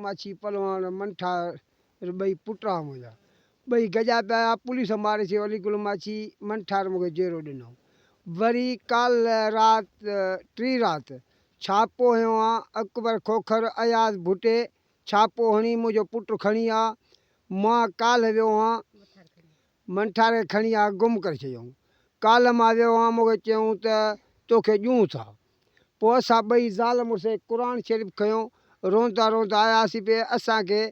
माछी पलवान मंठा बई पुटरा मुंहिंजा बई गजा पिया पुलिस मारे छे अली गुल माछी मंठार मूंखे जेरो ॾिनो वरी काल रात टी रात छापो हयो आहे अकबर खोखर अयाज भुटे छापो हणी मुंहिंजो पुटु खणी आ मां काल वियो आहियां मंठारे खणी आ गुम करे छॾियऊं काल मां वियो आहियां मूंखे चयूं त तोखे ॾियूं था पोइ असां ॿई ज़ाल मुड़ुस क़ुर शरीफ़ खयूं रोंदा रोंदा आयासीं पे असांखे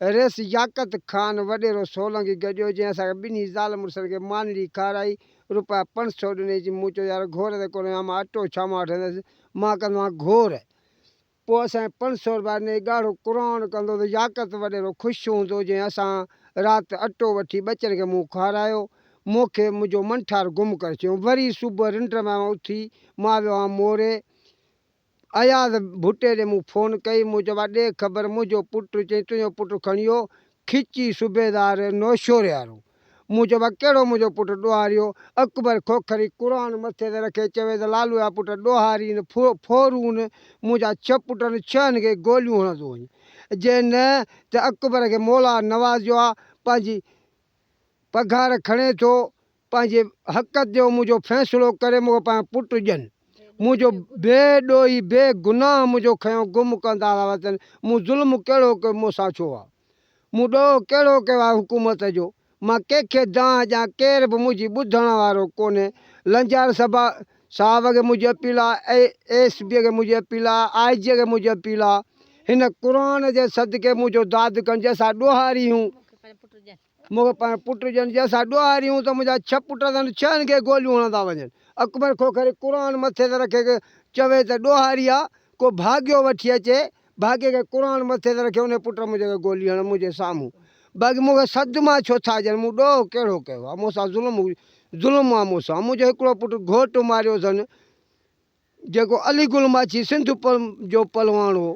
रेस याकत ख़ान वॾेरो सोलंगी गॾियो जंहिं असांखे ॿिन्ही ज़ाल मुड़ुसनि खे मानड़ी खाराई रुपया 500 ॾिने मूं चयो यार घोर ते कोन्हे मां अटो छा मां वठंदुसि मां कंदो आहियां घोर पोइ असांखे 500 रुपया ॾिने ॻाढ़ो क़ुर कंदो त याकत वॾेरो ख़ुशि हूंदो जंहिं असां राति अटो वठी ॿचनि खे मूं खारायो मूंखे मुंहिंजो मंठार गुम करे छॾियऊं वरी सुबुह रिंड मां उथी मां वियो आहियां मोरे अयाज़ भुटे ॾे मूं फ़ोन कई मूं चयो ॾे ख़बर मुंहिंजो पुटु चई तुंहिंजो पुटु खणी वियो खिची सूबेदार नौशोरे वारो मूं चयो कहिड़ो मुंहिंजो पुटु ॾोहारियो अकबर खोखरी क़ुर मथे ते रखे चवे त लालू जा पुट ॾोहारीनि फोरून मुंहिंजा 6 पुटनि 6 खे गोलियूं हणंदो वञे जे न त अकबर खे मौला नवाज़ियो आहे पंहिंजी पघार खणे थो पंहिंजे हक़ जो मुंहिंजो फ़ैसिलो करे मूंखे पंहिंजो पुटु ॾियनि मुंहिंजो बेॾोही बेगुनाह मुंहिंजो खयों गुम कंदा था वञनि मूं ज़ुल्म कहिड़ो कयो मूंसां छो आहे मूं ॾोह कहिड़ो कयो आहे हुकूमत जो मां कंहिंखे दांह ॾियां केर बि मुंहिंजी ॿुधण वारो कोन्हे लंजार सभा साहब खे मुंहिंजी अपील आहे एसपीअ खे मुंहिंजी अपील आहे IG खे मुंहिंजी अपील आहे हिन क़ुर जे सदके मुंहिंजो दाद कनि जे असां ॾोहारियूं मूंखे पंहिंजो पुटु ॾियनि जे असां ॾोहारियूं त मुंहिंजा 6 पुट अथनि 6 खे गोलियूं हणंदा वञनि अकबर खोखरी क़ुर मथे ते रखे चवे त ॾोहारी आहे को भाॻियो वठी अचे भाॻे खे क़ुर मथे ते रखे उन पुट मुंहिंजे गोली हण मुंहिंजे साम्हूं बाक़ी मूंखे सदमा छो था ॾियनि मूं ॾोह कहिड़ो कयो आहे मूंसां ज़ुल्म आहे मूंसां मुंहिंजो हिकिड़ो पुटु घोटु मारियो अथनि जेको अली गुल माछी सिंध जो पलवान हो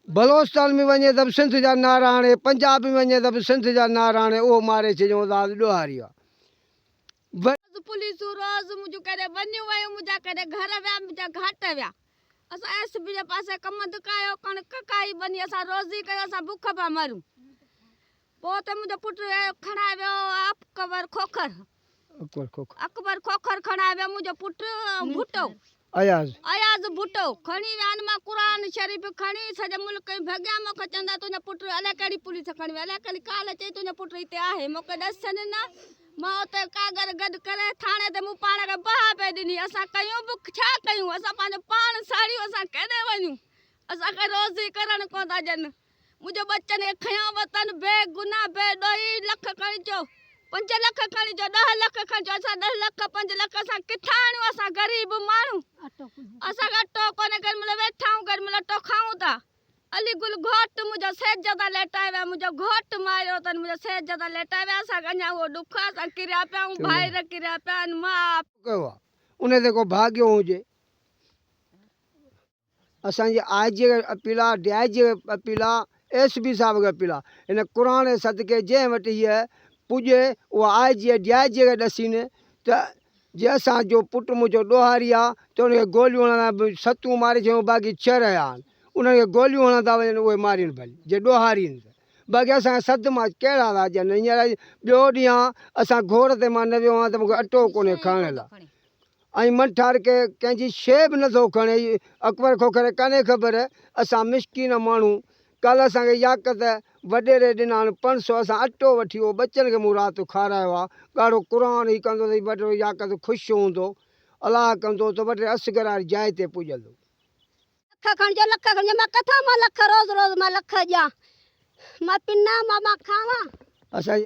बलोचिस्तान में वञे त बि सिंध जा नारा हाणे पंजाब में वञे त बि सिंध जा नारा हाणे उहो मारे छॾियऊं ॾोहारी आहे पुलिस रोज़ मुंहिंजो कॾहिं वञियूं वियूं मुंहिंजा कॾहिं घर विया मुंहिंजा घाट विया असां एसपी जे पासे कमु दुकायो कणिक काई बनी असां रोज़ी कयो असां बुख पिया मरूं पोइ त मुंहिंजो पुटु खणाए वियो अकबर खोखर खणाए वियो मुंहिंजो पुटु भुटो अयाज़ भुटो खणी विया आहिनि मां क़ुर शरीफ़ खणी सॼे मुल्क में भॻिया मूंखे चवंदा तुंहिंजो पुटु अलाए कहिड़ी पुलिस खणी वियो अलाए कहिड़ी काल चई तुंहिंजो पुटु हिते आहे मूंखे ॾसनि न मां उते कागर गॾु करे थाणे ते मूं पाण खे बहा पे ॾिनी असां कयूं बि छा कयूं असां पंहिंजो पाण साड़ियूं असां केॾे वञूं असांखे रोज़ी करणु कोन था ॾियनि मुंहिंजो बचनि खे खयों वतन बेगुनाह बेॾोही लख खणी अचो 5 लख खणी अचो 10 लख खणी अचो असां 10 लख 5 लख असां किथां आणियूं असां ग़रीब माण्हू असांखे अटो कोन्हे केॾी महिल वेठा आहियूं केॾी महिल अटो खाऊं था अली गुल घोटु मुंहिंजो सेजदा लेटाए विया मुंहिंजो घोटु मारियो अथनि मुंहिंजो सेजदा लेटाए विया असांखे अञा उहो ॾुख आहे असां किरिया पिया आहियूं भाइर किरिया पिया आहिनि माउ कयो आहे उन ते को भाॻियो हुजे असांजी IG खे अपील आहे DIG खे अपील आहे SB साहिब खे अपील आहे हिन क़ुर जे सदके जंहिं वटि हीअ पुॼे उहा IG DIG खे ॾसीनि त जे असांजो पुटु मुंहिंजो ॾोहारी आहे त उनखे गोलियूं हणंदा सतूं मारे छॾियूं बाक़ी 6 रहिया आहिनि उन्हनि खे गोलियूं हणंदा वञनि उहे मारियुनि भली जे ॾोहारीनि त बाक़ी असांखे सदमा कहिड़ा था ॾियनि हींअर ॿियो ॾींहुं आहे असां घोर ते मां न वियो आहियां त मूंखे अटो कोन्हे खाइण लाइ ऐं मंठार के कंहिंजी शइ बि नथो खणे अकबर खोखर कान्हे ख़बर असां मिसकीन माण्हू कल्ह असांखे याकत वॾेरे ॾिना आहिनि 500 असां अटो वठी वियो ॿचनि खे मूं राति खारायो आहे ॻाढ़ो क़ुर ई कंदो त वॾेरो याकत ख़ुशि हूंदो अलाह कंदो त वॾेरे असगर वारी जाइ ते पुॼंदो लख खणिजो मां किथां मां लख रोज़ मां लख ॾियां मां पिना मां खावां असांजी